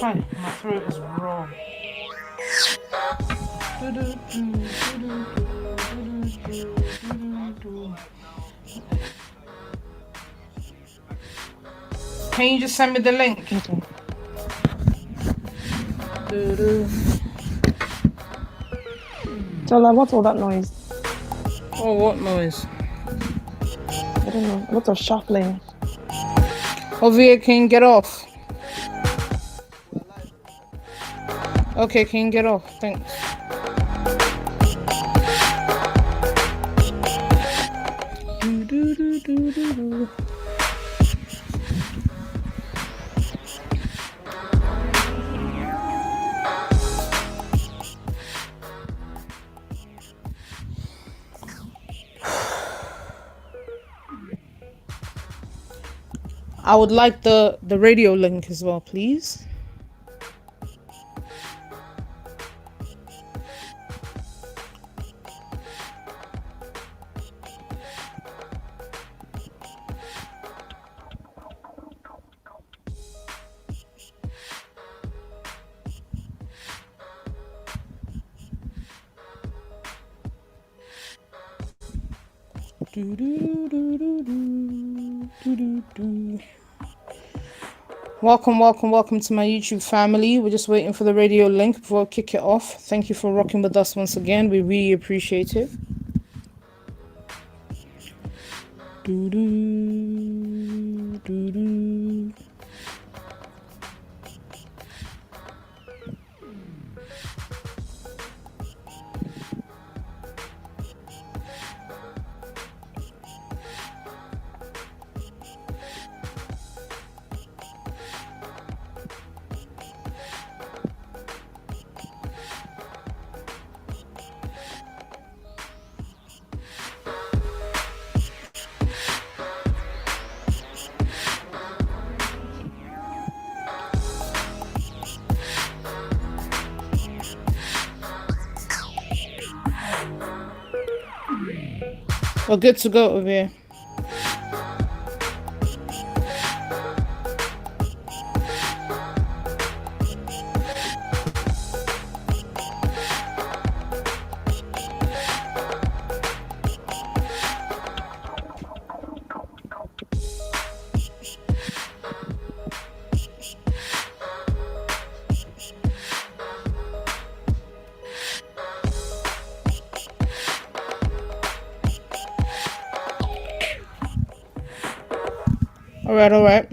Hi, my throat is raw. Can you just send me the link? Okay. Tola, what's all that noise? Oh, what noise? I don't know. Lots of shuffling. Ovia, can you get off? Okay, can you get off? Thanks. I would like the radio link as well, please. Welcome to my YouTube family. We're just waiting for the radio link before I kick it off. Thank you for rocking with us once again. We really appreciate it. We're good to go over here. All right.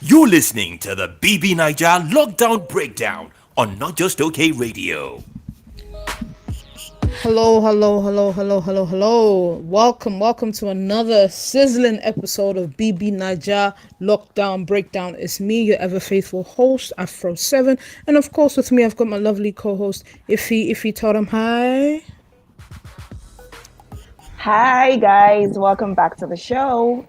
You're listening to the BB Naija Lockdown Breakdown on Not Just OK Radio. Hello. Welcome to another sizzling episode of BB Naija Lockdown Breakdown. It's me, your ever faithful host, Afro7. And of course, with me, I've got my lovely co-host, Ify. Tell them hi. Hi, guys. Welcome back to the show.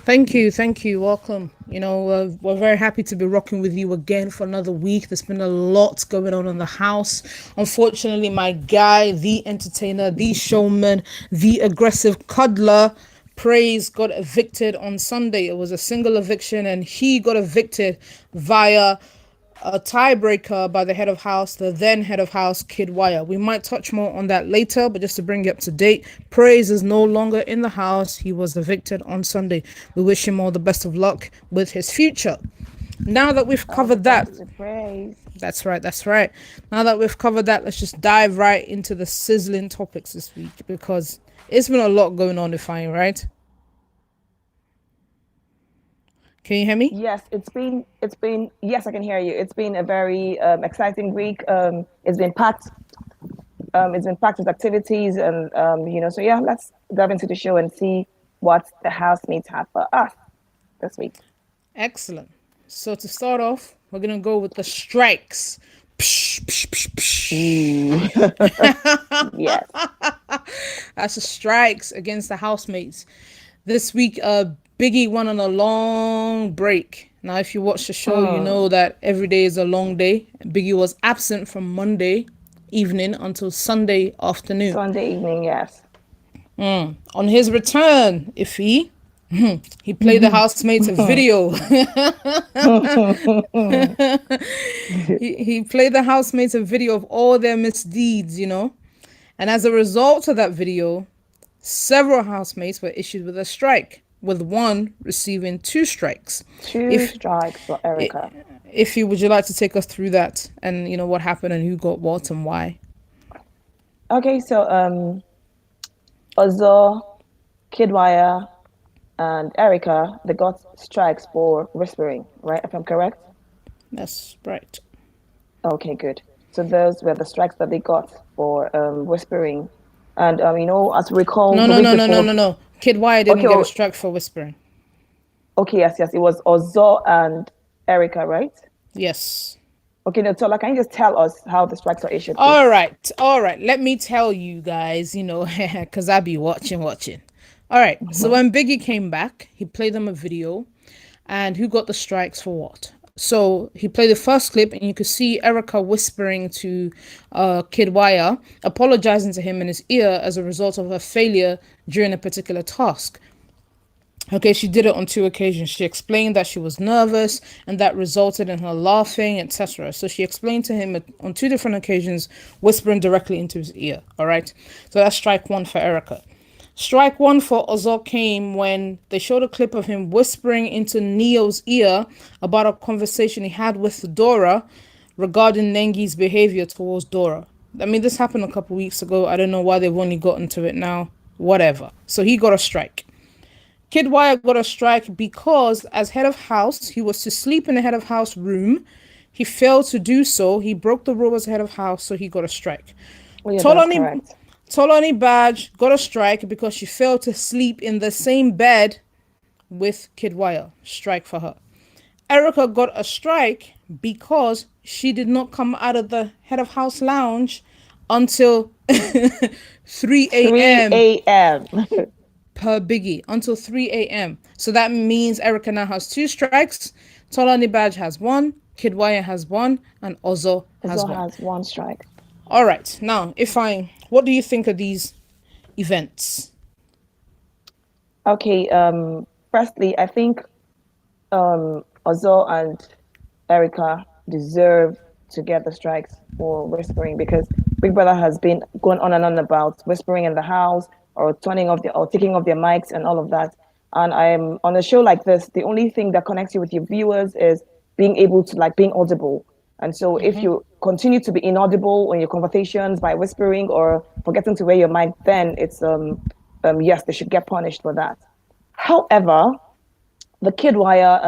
Thank you. Welcome. You know, we're very happy to be rocking with you again for another week. There's been a lot going on in the house. Unfortunately, my guy, the entertainer, the showman, the aggressive cuddler, Praise, got evicted on Sunday. It was a single eviction, and he got evicted via a tiebreaker by the head of house, the then head of house, Kid Wire. We might touch more on that later, but just to bring you up to date, Praise is no longer in the house. He was evicted on Sunday. We wish him all the best of luck with his future. Now that we've covered that, that's right. Now that we've covered that, let's just dive right into the sizzling topics this week, because it's been a lot going on, if I'm right. Can you hear me? Yes, yes, I can hear you. It's been a very exciting week. It's been packed. It's been packed with activities, and so yeah, let's dive into the show and see what the housemates have for us this week. Excellent. So to start off, we're gonna go with the strikes. Psh, psh, psh, psh. Yes. That's the strikes against the housemates. This week, Biggie went on a long break. Now, if you watch the show, you know that every day is a long day. Biggie was absent from Monday evening until Sunday afternoon. Sunday evening, yes. On his return, he played the housemates a video. He played the housemates a video of all their misdeeds, And as a result of that video, several housemates were issued with a strike, with one receiving 2 strikes. Two strikes for Erica. Would you like to take us through that and what happened and who got what and why? Okay, so Ozo, Kidwire, and Erica, they got strikes for whispering, right? If I'm correct? That's right. Okay, good. So those were the strikes that they got for whispering. And as we recall, No, the no, week no, no, no, before. no, no. Kid Wire didn't Okay, get a strike for whispering. Okay, yes. It was Ozo and Erica, right? Yes. Okay, no, Tola, can you just tell us how the strikes are issued, please? All right. Let me tell you guys, because I be watching. All right. So when Biggie came back, he played them a video, and who got the strikes for what? So he played the first clip, and you could see Erica whispering to Kid Wire, apologizing to him in his ear as a result of her failure during a particular task. Okay, she did it on 2 occasions. She explained that she was nervous and that resulted in her laughing, etc. So she explained to him on 2 different occasions, whispering directly into his ear. All right. So that's strike 1 for Erica. Strike 1 for Ozok came when they showed a clip of him whispering into Neo's ear about a conversation he had with Dora regarding Nengi's behavior towards Dora. I mean, this happened a couple weeks ago. I don't know why they've only gotten to it now. Whatever. So he got a strike. Kid Wire got a strike because as head of house, he was to sleep in the head of house room. He failed to do so. He broke the rule as head of house, so he got a strike. Oh, yeah, that's correct. Tolani Badge got a strike because she failed to sleep in the same bed with Kid Wire. Strike for her. Erica got a strike because she did not come out of the head of house lounge until 3 a.m. 3 a.m. per Biggie, until 3 a.m. So that means Erica now has 2 strikes. Tolani Badge has 1, Kid Wire has 1, and Ozo has 1. Has 1 strike. All right. Now, what do you think of these events? Okay. Firstly, I think Ozo and Erica deserve to get the strikes for whispering because Big Brother has been going on and on about whispering in the house or taking off their mics and all of that. And I'm on a show like this, the only thing that connects you with your viewers is being able to being audible. And so if you continue to be inaudible in your conversations by whispering or forgetting to wear your mic, then it's yes, they should get punished for that. However, the Kid Wire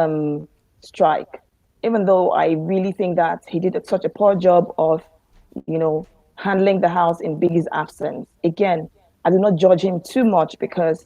strike, even though I really think that he did such a poor job of, handling the house in Biggie's absence. Again, I do not judge him too much because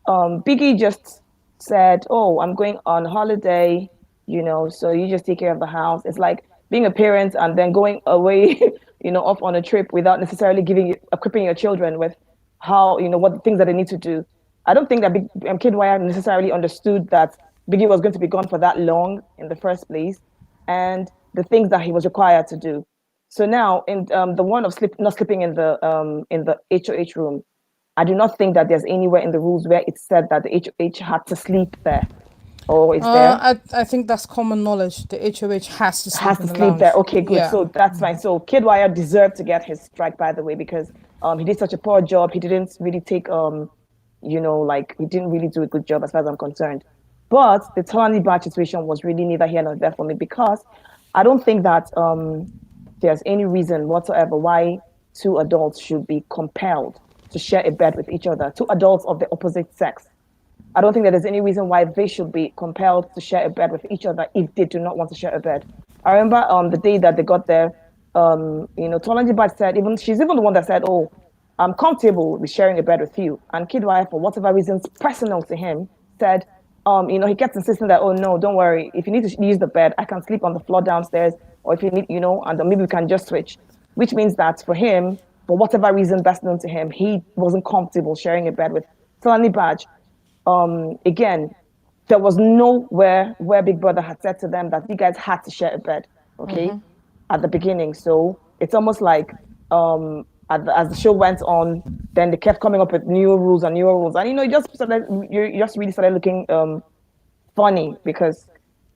Biggie just said, "Oh, I'm going on holiday, so you just take care of the house." It's like being a parent and then going away, off on a trip without necessarily equipping your children with how, what the things that they need to do. I don't think that Kid Wire necessarily understood that Biggie was going to be gone for that long in the first place, and the things that he was required to do. So now, in the one of not sleeping in the HOH room, I do not think that there's anywhere in the rules where it said that the HOH had to sleep there. Or is there? I think that's common knowledge. The HOH has to sleep there. Okay, good. Yeah. So that's fine. So Kid Wire deserved to get his strike, by the way, because he did such a poor job. He didn't really take he didn't really do a good job as far as I'm concerned. But the Tolani Badge situation was really neither here nor there for me because I don't think that there's any reason whatsoever why 2 adults should be compelled to share a bed with each other, 2 adults of the opposite sex. I don't think that there's any reason why they should be compelled to share a bed with each other if they do not want to share a bed. I remember the day that they got there, Tolani Badge said, she's even the one that said, "Oh, I'm comfortable with sharing a bed with you. And Kidwai, for whatever reasons personal to him, said, he kept insisting that, oh no, don't worry. If you need to use the bed, I can sleep on the floor downstairs. Or if you need, and then maybe we can just switch. Which means that for him, for whatever reason best known to him, he wasn't comfortable sharing a bed with Solani Badge. Again, there was nowhere where Big Brother had said to them that you guys had to share a bed, okay, at the beginning. So it's almost like as the show went on, then they kept coming up with new rules and newer rules, and you just really started looking funny because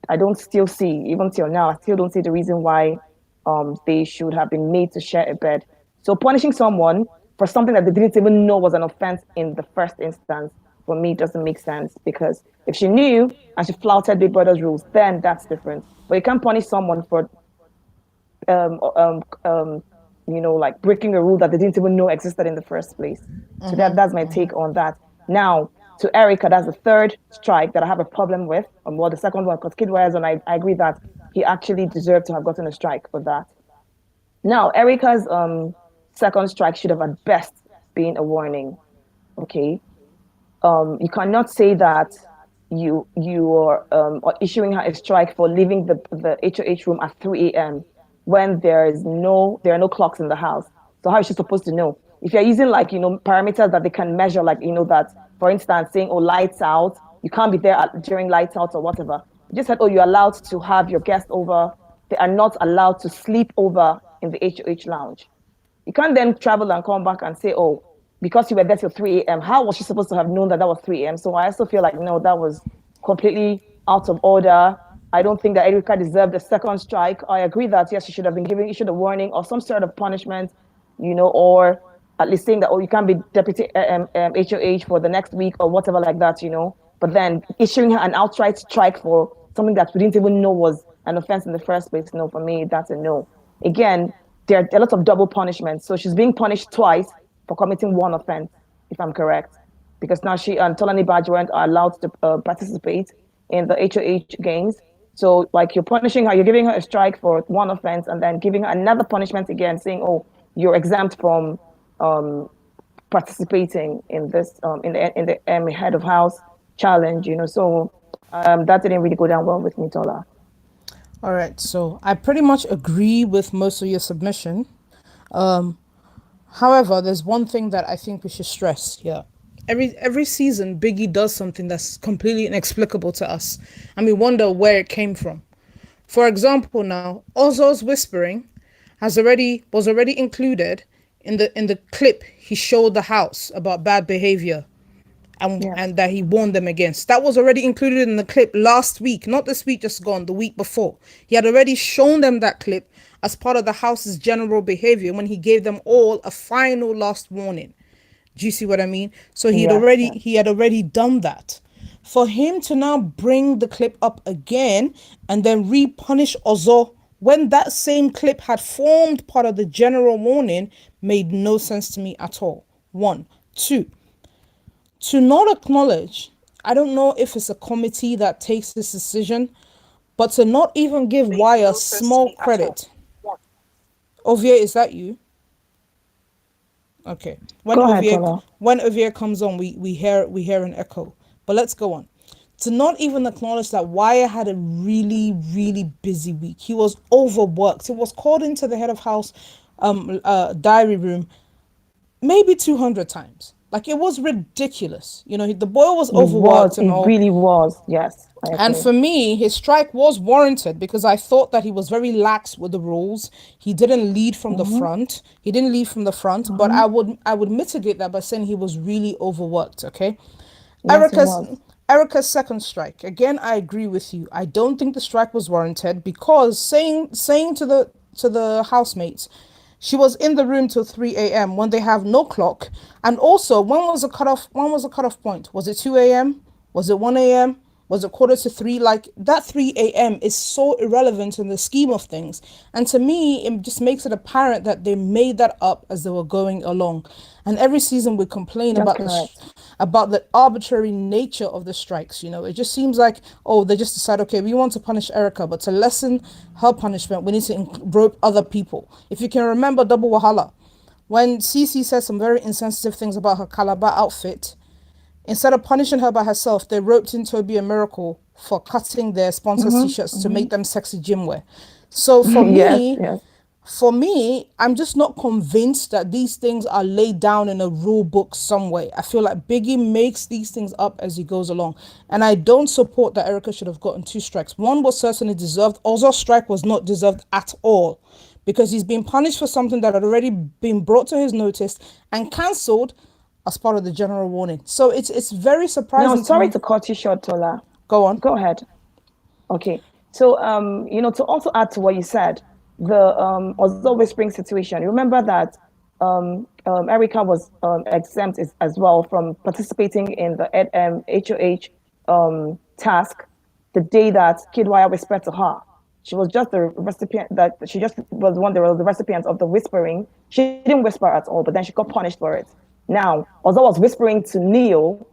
I don't still see, even till now, I still don't see the reason why they should have been made to share a bed. So punishing someone for something that they didn't even know was an offense in the first instance, for me, doesn't make sense because if she knew and she flouted Big Brother's rules, then that's different. But you can't punish someone for um, um, um, like breaking a rule that they didn't even know existed in the first place. So that's my take on that. Now, to Erica, that's the third strike that I have a problem with. Well, the second one, because Kid Wires, and I agree that he actually deserved to have gotten a strike for that. Now, Erica's second strike should have at best been a warning. Okay, you cannot say that you are issuing her a strike for leaving the HOH room at 3 a.m. when there are no clocks in the house. So how is she supposed to know? If you're using parameters that they can measure, that, for instance, saying, oh, lights out, you can't be there during lights out or whatever. You just said, oh, you're allowed to have your guest over. They are not allowed to sleep over in the HOH lounge. You can't then travel and come back and say, oh, because you were there till 3 a.m., how was she supposed to have known that was 3 a.m.? So I also feel like, no, that was completely out of order. I don't think that Erika deserved a second strike. I agree that, yes, she should have been issued a warning or some sort of punishment, or at least saying that, oh, you can't be deputy HOH for the next week or whatever like that, But then issuing her an outright strike for something that we didn't even know was an offense in the first place, no, for me, that's a no. Again, there are a lot of double punishments. So she's being punished twice for committing one offense, if I'm correct. Because now she and Tolani Badge weren't allowed to participate in the HOH games. So, you're punishing her, you're giving her a strike for one offense, and then giving her another punishment again, saying, "Oh, you're exempt from participating in this in the head of house challenge." So that didn't really go down well with me, Tola. All right, so I pretty much agree with most of your submission. However, there's one thing that I think we should stress here. Every season, Biggie does something that's completely inexplicable to us, and we wonder where it came from. For example, now Ozzo's whispering was already included in the clip he showed the house about bad behavior, and that he warned them against. That was already included in the clip last week, not this week just gone, the week before. He had already shown them that clip as part of the house's general behavior when he gave them all a final last warning. Do you see what I mean? So he had already done that. For him to now bring the clip up again and then re-punish Ozo when that same clip had formed part of the general warning made no sense to me at all. One. Two, to not acknowledge, I don't know if it's a committee that takes this decision, but to not even give Wire small credit. Ovia, is that you? Okay. When Ovia comes on, we hear an echo. But let's go on. To not even acknowledge that Wire had a really, really busy week. He was overworked. He was called into the head of house diary room maybe 200 times. It was ridiculous. The boy was overworked and all. It really was, yes. And for me, his strike was warranted because I thought that he was very lax with the rules. He didn't lead from the front. He didn't lead from the front, but I would mitigate that by saying he was really overworked, okay? Yes, Erica's second strike. Again, I agree with you. I don't think the strike was warranted because saying to the housemates, she was in the room till 3 a.m. when they have no clock. And also, when was the cutoff point? Was it 2 a.m.? Was it 1 a.m.? Was it quarter to 3? That 3 a.m. is so irrelevant in the scheme of things. And to me, it just makes it apparent that they made that up as they were going along. And every season we complain about the arbitrary nature of the strikes. It just seems like, they just decide, okay, we want to punish Erica, but to lessen her punishment, we need to rope other people. If you can remember Double Wahala, When Cece said some very insensitive things about her Calabar outfit, instead of punishing her by herself, they roped in Toby and Miracle for cutting their sponsors' t-shirts to make them sexy gym wear. So Yes, yes. for me, I'm just not convinced that these things are laid down in a rule book somewhere. I feel like Biggie makes these things up as he goes along. And I don't support that Erica should have gotten 2 strikes. One was certainly deserved. Ozo's strike was not deserved at all because he's been punished for something that had already been brought to his notice and cancelled as part of the general warning. So it's very Now, surprising to sorry me. to cut you short, Tola. Go on. Go ahead. Okay. So, to also add to what you said, the also whispering situation. Remember that Erica was exempt as well from participating in the HOH task the day that Kidwire whispered to her. She was just the recipient that she just was one of the recipients of the whispering. She didn't whisper at all, but then she got punished for it. Now, Ozo was whispering to Neo,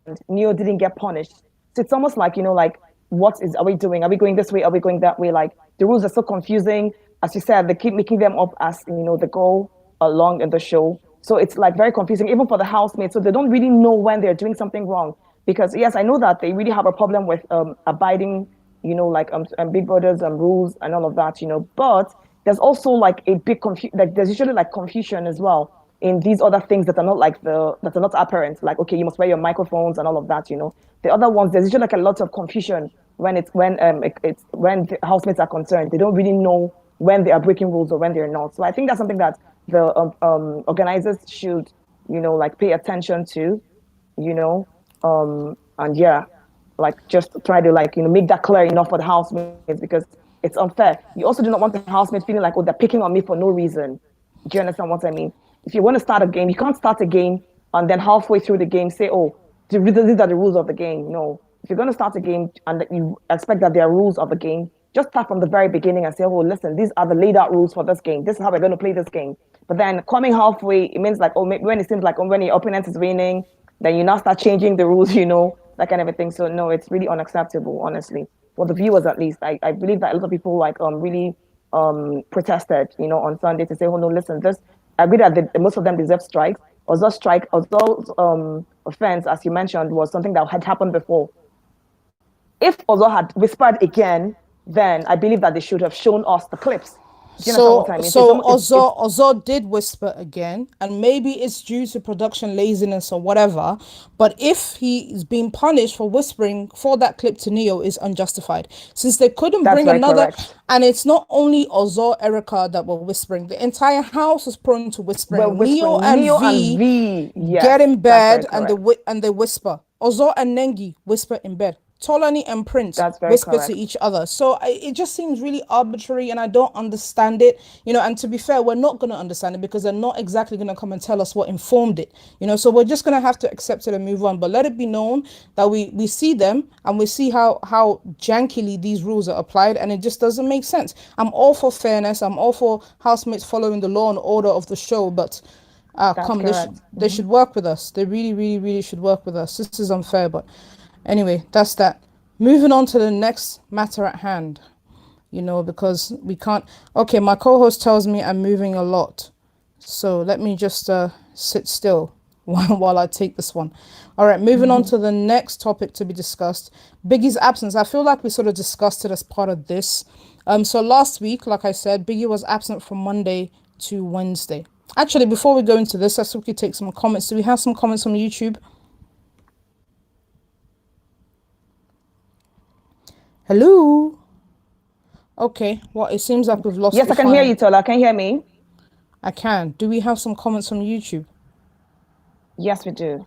and Neo didn't get punished. So it's almost like, like, are we doing? Are we going this way? Are we going that way? Like, the rules are so confusing. As you said, they keep making them up as, the go along in the show. So it's like very confusing, even for the housemates. So they don't really know when they're doing something wrong. Because yes, I know that they really have a problem with abiding, like Big Brother's rules and all of that, But there's also like a big like there's usually like confusion as well in these other things that are not like that are not apparent. Like, okay, you must wear your microphones and all of that, The other ones, there's usually like a lot of confusion when it's when the housemates are concerned. They don't really know when they are breaking rules or when they're not. So I think that's something that the organizers should, like pay attention to, and yeah, like just try to like make that clear enough for the housemates because it's unfair. You also do not want the housemates feeling like, oh, they're picking on me for no reason. Do you understand what I mean? If you want to start a game, you can't start a game and then halfway through the game say, oh, these are the rules of the game. No. If you're going to start a game and you expect that there are rules of the game, just start from the very beginning and say, oh, listen, these are the laid out rules for this game. This is how we're going to play this game. But then coming halfway, it means like, oh, when it seems like when your opponent is winning, then you now start changing the rules, that kind of a thing. So no, it's really unacceptable, honestly. For the viewers at least. I believe that a lot of people like really protested, on Sunday to say, oh no, listen, this I agree that most of them deserve strikes. Although offense, as you mentioned, was something that had happened before. If Ozo had whispered again, then I believe that they should have shown us the clips. Do you understand what I mean? So Ozo did whisper again, and maybe it's due to production laziness or whatever. But if he's being punished for whispering for that clip to Neo is unjustified, since they couldn't That's bring very another. correct. And it's not only Ozo, Erica that were whispering. The entire house was prone to whispering. Neo and V Yes, get in that's very bed and correct. they whisper. Ozo and Nengi whisper in bed. Tolani and Prince That's very whisper to correct. each other. So it just seems really arbitrary and I don't understand it. And to be fair, we're not going to understand it because they're not exactly going to come and tell us what informed it. So we're just going to have to accept it and move on. But let it be known that we see them and we see how jankily these rules are applied and it just doesn't make sense. I'm all for fairness. I'm all for housemates following the law and order of the show, but they should work with us. They really, really, really should work with us. This is unfair, but anyway, that's that. Moving on to the next matter at hand, because we can't. Okay, my co-host tells me I'm moving a lot. So let me just sit still while I take this one. All right, moving on to the next topic to be discussed. Biggie's absence. I feel like we sort of discussed it as part of this. So last week, like I said, Biggie was absent from Monday to Wednesday. Actually, before we go into this, let's quickly take some comments. Do we have some comments from YouTube? Hello? Okay, well, it seems like we've lost. Yes, I can hear you, Tola. Can you hear me? I can. Do we have some comments from YouTube? Yes, we do.